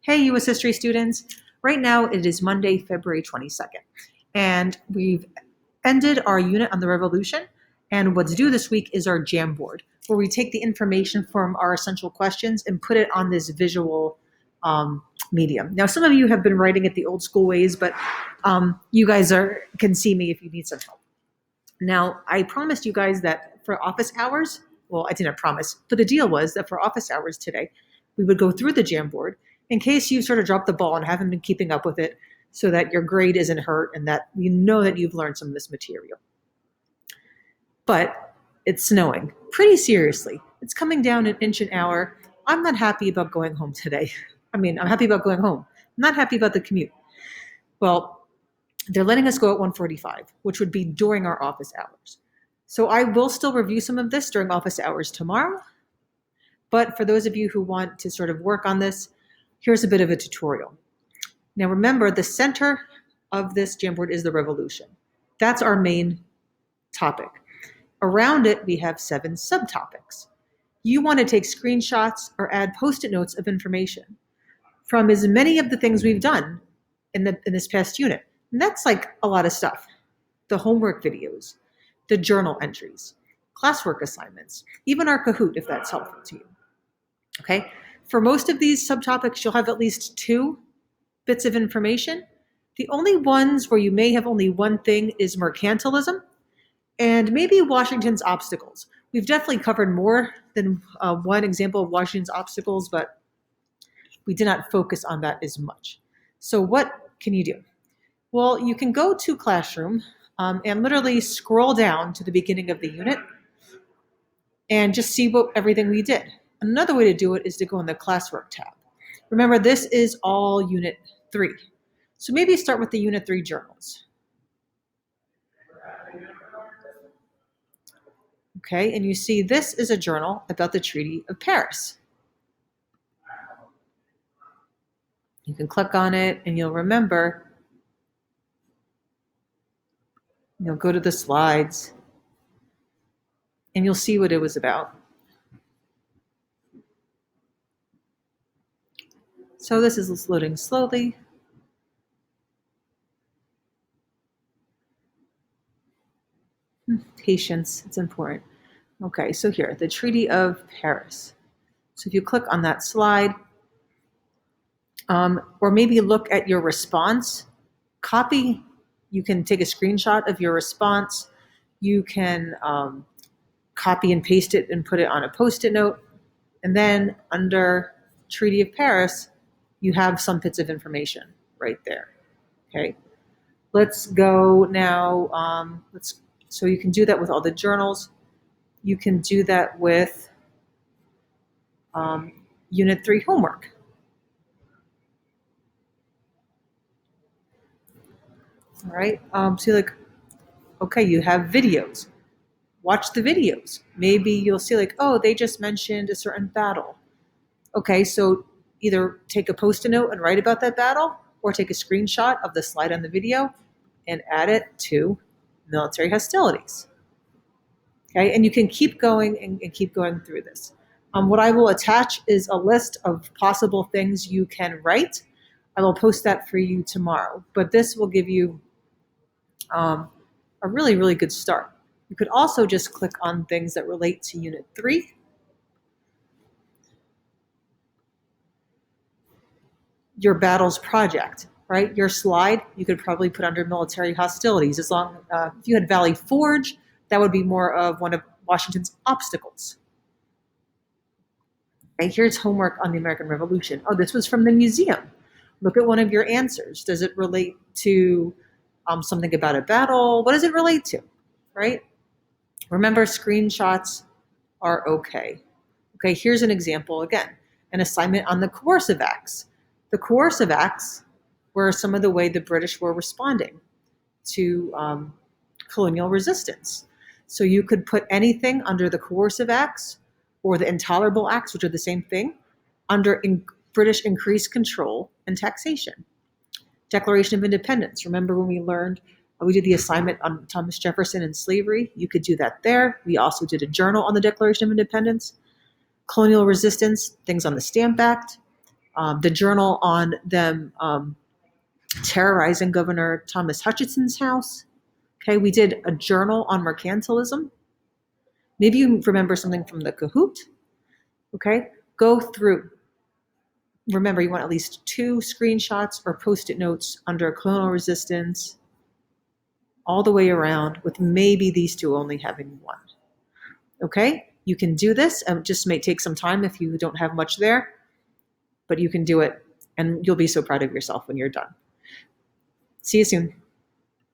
Hey, U.S. history students. Right now it is Monday, February 22nd, and we've ended our unit on the Revolution. And what's due this week is our JamBoard, where we take the information from our essential questions and put it on this visual medium. Now, some of you have been writing it the old school ways, but you guys can see me if you need some help. Now, I promised you guys that for office hours, well, I didn't promise, but the deal was that for office hours today, we would go through the JamBoard in case you sort of dropped the ball and haven't been keeping up with it so that your grade isn't hurt and that you know that you've learned some of this material. But it's snowing pretty seriously. It's coming down an inch an hour. I'm not happy about going home today. I'm happy about going home. I'm not happy about the commute. Well, they're letting us go at 1:45, which would be during our office hours. So I will still review some of this during office hours tomorrow. But for those of you who want to sort of work on this, here's a bit of a tutorial. Now remember, the center of this JamBoard is the Revolution. That's our main topic. Around it, we have 7 subtopics. You want to take screenshots or add Post-it notes of information from as many of the things we've done in this past unit. And that's like a lot of stuff. The homework videos, the journal entries, classwork assignments, even our Kahoot, if that's helpful to you. Okay? For most of these subtopics, you'll have at least 2 bits of information. The only ones where you may have only one thing is mercantilism and maybe Washington's obstacles. We've definitely covered more than one example of Washington's obstacles, but we did not focus on that as much. So what can you do? Well, you can go to Classroom and literally scroll down to the beginning of the unit and just see everything we did. Another way to do it is to go in the Classwork tab. Remember, this is all Unit 3. So maybe start with the Unit 3 journals. Okay, and you see this is a journal about the Treaty of Paris. You can click on it and you'll remember. You'll go to the slides and you'll see what it was about. So this is loading slowly. Patience, it's important. Okay, so here, the Treaty of Paris. So if you click on that slide, or maybe look at your response, copy, you can take a screenshot of your response. You can copy and paste it and put it on a Post-it note. And then under Treaty of Paris, you have some bits of information right there. Okay, let's go now. So you can do that with all the journals. You can do that with Unit 3 homework. All right, so like, okay, you have videos. Watch the videos. Maybe you'll see like, oh, they just mentioned a certain battle. Okay, so either take a Post-it note and write about that battle, or take a screenshot of the slide on the video and add it to military hostilities. Okay, and you can keep going and keep going through this. What I will attach is a list of possible things you can write. I will post that for you tomorrow, but this will give you a really, really good start. You could also just click on things that relate to Unit 3. Your battles project, right? Your slide, you could probably put under military hostilities. As long if you had Valley Forge, that would be more of one of Washington's obstacles. Okay, here's homework on the American Revolution. Oh, this was from the museum. Look at one of your answers. Does it relate to something about a battle? What does it relate to, right? Remember, screenshots are okay. Okay, here's an example again, an assignment on the coercive acts. The coercive acts were some of the way the British were responding to colonial resistance. So you could put anything under the coercive acts or the intolerable acts, which are the same thing, under British increased control and taxation. Declaration of Independence. Remember when we learned, we did the assignment on Thomas Jefferson and slavery? You could do that there. We also did a journal on the Declaration of Independence. Colonial resistance, things on the Stamp Act. The journal on them terrorizing Governor Thomas Hutchinson's house. Okay, we did a journal on mercantilism. Maybe you remember something from the Kahoot. Okay, go through. Remember, you want at least 2 screenshots or post-it notes under colonial resistance all the way around, with maybe these 2 only having 1. Okay, you can do this. It just may take some time if you don't have much there, but you can do it, and you'll be so proud of yourself when you're done. See you soon.